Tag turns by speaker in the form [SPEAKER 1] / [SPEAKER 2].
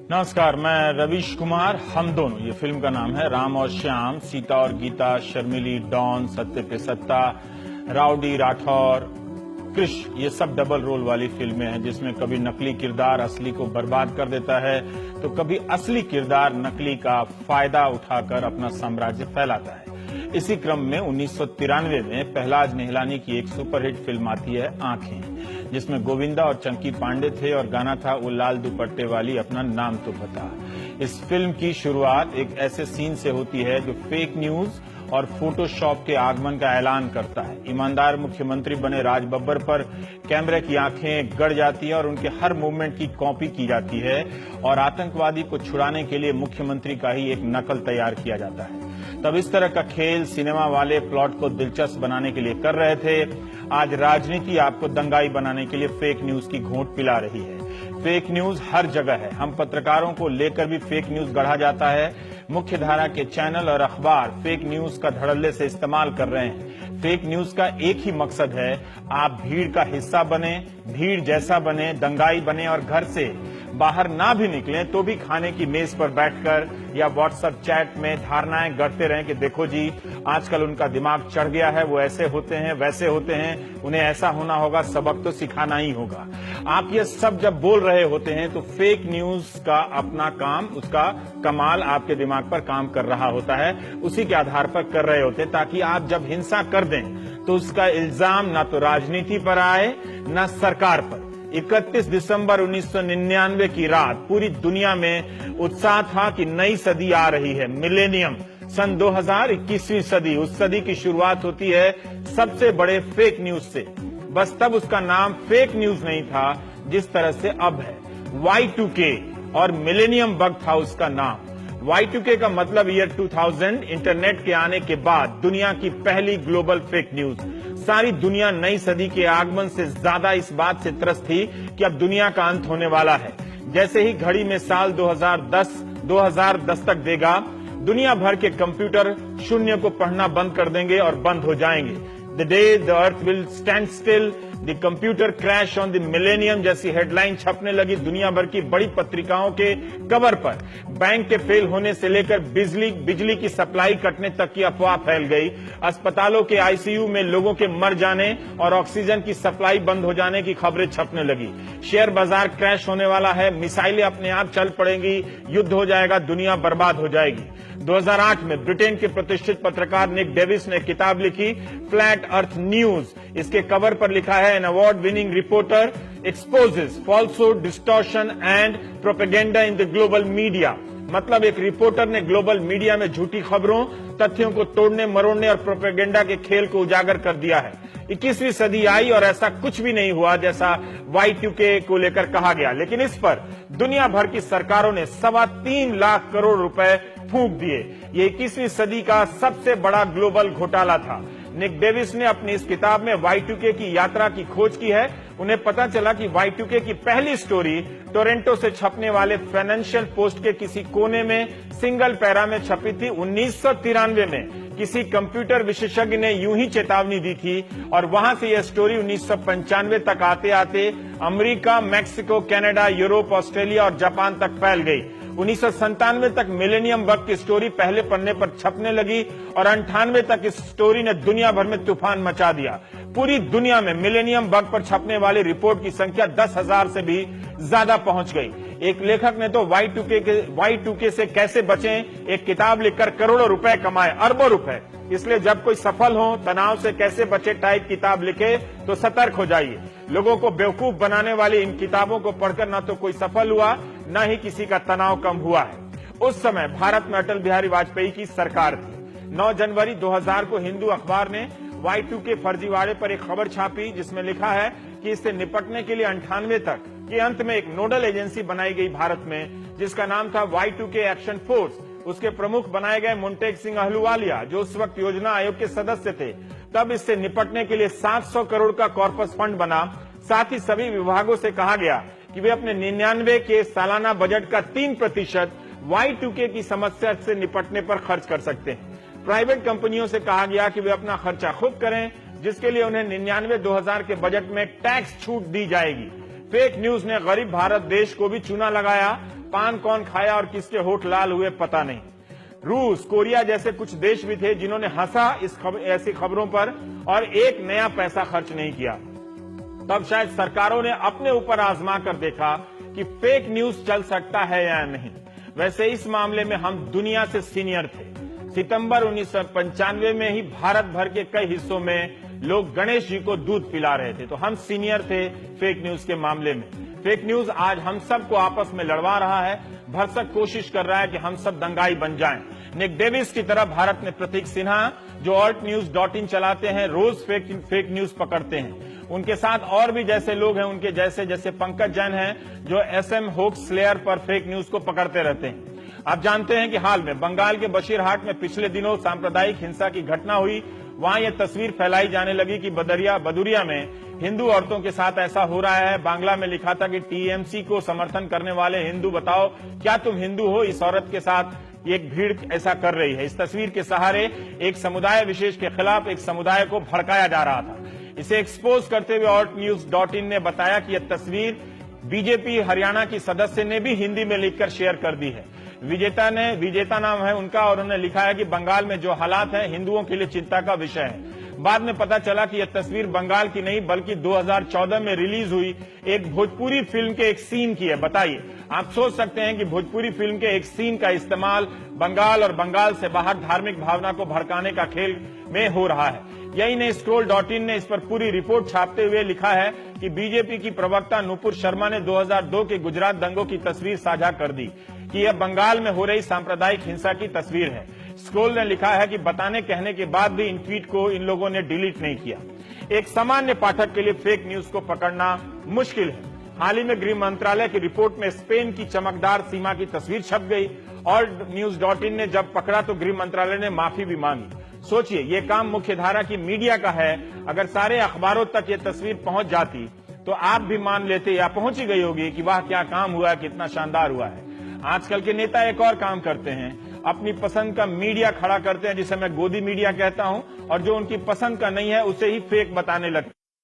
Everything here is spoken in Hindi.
[SPEAKER 1] नमस्कार, मैं रवीश कुमार। हम दोनों, ये फिल्म का नाम है। राम और श्याम, सीता और गीता, शर्मिली, डॉन, सत्य पे सत्ता, राउडी, राठौर, कृष, ये सब डबल रोल वाली फिल्में हैं जिसमें कभी नकली किरदार असली को बर्बाद कर देता है तो कभी असली किरदार नकली का फायदा उठाकर अपना साम्राज्य फैलाता है। इसी क्रम में 1993 में प्रहलाद निहलानी की एक सुपरहिट फिल्म आती है आंखें, जिसमें गोविंदा और चंकी पांडे थे और गाना था वो लाल दुपट्टे वाली अपना नाम तो बता। इस फिल्म की शुरुआत एक ऐसे सीन से होती है जो फेक न्यूज और फोटोशॉप के आगमन का ऐलान करता है। ईमानदार मुख्यमंत्री बने राज बब्बर पर कैमरे की आंखें गड़ जाती है और उनके हर मूवमेंट की कॉपी की जाती है और आतंकवादी को छुड़ाने के लिए मुख्यमंत्री का ही एक नकल तैयार किया जाता है। तब इस तरह का खेल सिनेमा वाले प्लॉट को दिलचस्प बनाने के लिए कर रहे थे। आज राजनीति आपको दंगाई बनाने के लिए फेक न्यूज की घूंट पिला रही है। फेक न्यूज हर जगह है। हम पत्रकारों को लेकर भी फेक न्यूज गढ़ा जाता है। मुख्य धारा के चैनल और अखबार फेक न्यूज का धड़ल्ले से इस्तेमाल कर रहे हैं। फेक न्यूज का एक ही मकसद है, आप भीड़ का हिस्सा बने, भीड़ जैसा बने, दंगाई बने और घर से बाहर ना भी निकलें तो भी खाने की मेज पर बैठकर या व्हाट्सएप चैट में धारणाएं गढ़ते रहें कि देखो जी, आजकल उनका दिमाग चढ़ गया है, वो ऐसे होते हैं, वैसे होते हैं, उन्हें ऐसा होना होगा, सबक तो सिखाना ही होगा। आप ये सब जब बोल रहे होते हैं तो फेक न्यूज का अपना काम, उसका कमाल आपके दिमाग पर काम कर रहा होता है, उसी के आधार पर कर रहे होते हैं ताकि आप जब हिंसा कर दें तो उसका इल्जाम ना तो राजनीति पर आए ना सरकार पर। 31 दिसंबर 1999 की रात पूरी दुनिया में उत्साह था कि नई सदी आ रही है, मिलेनियम, सन 2021वीं सदी। उस सदी की शुरुआत होती है सबसे बड़े फेक न्यूज से। बस तब उसका नाम फेक न्यूज नहीं था जिस तरह से अब है। Y2K और मिलेनियम बग था उसका नाम। Y2K का मतलब ईयर 2000, इंटरनेट के आने के बाद दुनिया की पहली ग्लोबल फेक न्यूज। सारी दुनिया नई सदी के आगमन से ज्यादा इस बात से त्रस्त थी कि अब दुनिया का अंत होने वाला है। जैसे ही घड़ी में साल 2010 तक देगा, दुनिया भर के कंप्यूटर शून्य को पढ़ना बंद कर देंगे और बंद हो जाएंगे। The day the earth will stand still, the computer crash on the millennium जैसी हेडलाइन छपने लगी दुनिया भर की बड़ी पत्रिकाओं के कवर पर। बैंक के फेल होने से लेकर बिजली की सप्लाई कटने तक की अफवाह फैल गई। अस्पतालों के आईसीयू में लोगों के मर जाने और ऑक्सीजन की सप्लाई बंद हो जाने की खबरें छपने लगी। शेयर बाजार क्रैश होने वाला है, मिसाइलें अपने आप चल पड़ेंगी, युद्ध हो जाएगा, दुनिया बर्बाद हो जाएगी। 2008 में ब्रिटेन के प्रतिष्ठित पत्रकार निक डेविस ने किताब लिखी, फ्लैट अर्थ न्यूज। इसके कवर पर लिखा है, an award winning reporter exposes falsehood, distortion and propaganda in the global media. मतलब एक रिपोर्टर ने ग्लोबल मीडिया में झूठी खबरों, तथ्यों को तोड़ने मरोड़ने और प्रोपेगेंडा के खेल को उजागर कर दिया है। 21वीं सदी आई और ऐसा कुछ भी नहीं हुआ जैसा Y2K को लेकर कहा गया, लेकिन इस पर दुनिया भर की सरकारों ने 3.25 लाख करोड़ रुपए फूंक दिए। ये 21वीं सदी का सबसे बड़ा ग्लोबल घोटाला था। निक डेविस ने अपनी इस किताब में Y2K की यात्रा की खोज की है। उन्हें पता चला कि Y2K की पहली स्टोरी टोरंटो से छपने वाले फाइनेंशियल पोस्ट के किसी कोने में सिंगल पैरा में छपी थी। 1993 में किसी कंप्यूटर विशेषज्ञ ने यूं ही चेतावनी दी थी और वहां से यह स्टोरी 1995 तक आते आते America, Mexico, Canada, Europe, Australia और जापान तक फैल गई। 1997 तक मिलेनियम बग की स्टोरी पहले पन्ने पर छपने लगी और 98 तक इस स्टोरी ने दुनिया भर में तूफान मचा दिया। पूरी दुनिया में मिलेनियम बग पर छपने वाली रिपोर्ट की संख्या 10,000 से भी ज्यादा पहुंच गई। एक लेखक ने तो Y2K से कैसे बचें एक किताब लिखकर करोड़ों रुपए कमाए, अरबों रुपए। इसलिए जब कोई सफल हो, तनाव से कैसे बचे टाइप किताब लिखे तो सतर्क हो जाइए। लोगों को बेवकूफ बनाने वाली इन किताबों को पढ़कर न तो कोई सफल हुआ, न ही किसी का तनाव कम हुआ है। उस समय भारत में अटल बिहारी वाजपेयी की सरकार थी। 9 जनवरी 2000 को हिंदू अखबार ने Y2K फर्जीवाड़े पर एक खबर छापी जिसमें लिखा है कि इससे निपटने के लिए 98 तक के अंत में एक नोडल एजेंसी बनाई गई भारत में, जिसका नाम था Y2K एक्शन फोर्स। उसके प्रमुख बनाए गए मुंटेक सिंह अहलूवालिया, जो उस वक्त योजना आयोग के सदस्य थे। तब इससे निपटने के लिए 700 करोड़ का कॉर्पस फंड बना। साथ ही सभी विभागों से कहा गया कि वे अपने 99 के सालाना बजट का 3% Y2K की समस्या से निपटने पर खर्च कर सकते हैं। प्राइवेट कंपनियों से कहा गया कि वे अपना खर्चा खुद करें, जिसके लिए उन्हें 99-2000 के बजट में टैक्स छूट दी जाएगी। फेक न्यूज ने गरीब भारत देश को भी चूना लगाया। पान कौन खाया और किसके होठ लाल हुए पता नहीं। रूस, कोरिया जैसे कुछ देश भी थे जिन्होंने हंसा ऐसी खबरों पर और एक नया पैसा खर्च नहीं किया। तब शायद सरकारों ने अपने ऊपर आजमा कर देखा कि फेक न्यूज चल सकता है या नहीं। वैसे इस मामले में हम दुनिया से सीनियर थे। सितंबर 1995 में ही भारत भर के कई हिस्सों में लोग गणेश जी को दूध पिला रहे थे, तो हम सीनियर थे फेक न्यूज के मामले में। फेक न्यूज आज हम सबको आपस में लड़वा रहा है, भरसक कोशिश कर रहा है कि हम सब दंगाई बन जाएं। निक डेविस की तरह भारत में प्रतीक सिन्हा जो altnews.in चलाते हैं, रोज फेक न्यूज पकड़ते हैं। उनके साथ और भी जैसे लोग हैं, उनके जैसे पंकज जैन हैं जो SM होक्स स्लेयर पर फेक न्यूज को पकड़ते रहते हैं। आप जानते हैं कि हाल में बंगाल के बशीरहाट में पिछले दिनों सांप्रदायिक हिंसा की घटना हुई। वहां यह तस्वीर फैलाई जाने लगी कि बदुरिया में हिंदू औरतों के साथ ऐसा हो रहा है। बांग्ला में लिखा था कि TMC को समर्थन करने वाले हिंदू बताओ क्या तुम हिंदू हो, इस औरत के साथ एक भीड़ ऐसा कर रही है। इस तस्वीर के सहारे एक समुदाय विशेष के खिलाफ एक समुदाय को भड़काया जा रहा था। इसे एक्सपोज करते हुए altnews.in ने बताया कि यह तस्वीर बीजेपी हरियाणा की सदस्य ने भी हिंदी में लिखकर शेयर कर दी है। विजेता नाम है उनका और उन्होंने लिखा है कि बंगाल में जो हालात हैं हिंदुओं के लिए चिंता का विषय है। बाद में पता चला कि यह तस्वीर बंगाल की नहीं बल्कि 2014 में रिलीज हुई एक भोजपुरी फिल्म के एक सीन की है। बताइए, आप सोच सकते हैं कि भोजपुरी फिल्म के एक सीन का इस्तेमाल बंगाल और बंगाल से बाहर धार्मिक भावना को भड़काने का खेल में हो रहा है। यही नहीं, scroll.in ने इस पर पूरी रिपोर्ट छापते हुए लिखा है कि बीजेपी की प्रवक्ता नुपुर शर्मा ने 2002 के गुजरात दंगों की तस्वीर साझा कर दी कि यह बंगाल में हो रही सांप्रदायिक हिंसा की तस्वीर है। स्क्रोल ने लिखा है कि बताने कहने के बाद भी इन ट्वीट को इन लोगों ने डिलीट नहीं किया। एक सामान्य पाठक के लिए फेक न्यूज को पकड़ना मुश्किल है। हाल ही में गृह मंत्रालय की रिपोर्ट में स्पेन की चमकदार सीमा की तस्वीर छप गई और news.in ने जब पकड़ा तो गृह मंत्रालय ने माफी भी मांगी। सोचिए, ये काम मुख्यधारा की मीडिया का है। अगर सारे अखबारों तक ये तस्वीर पहुंच जाती तो आप भी मान लेते या पहुंच ही गई होगी कि वाह क्या काम हुआ है, कितना शानदार हुआ है। आजकल के नेता एक और काम करते हैं, अपनी पसंद का मीडिया खड़ा करते हैं जिसे मैं गोदी मीडिया कहता हूं, और जो उनकी पसंद का नहीं है उसे ही फेक बताने लगते हैं।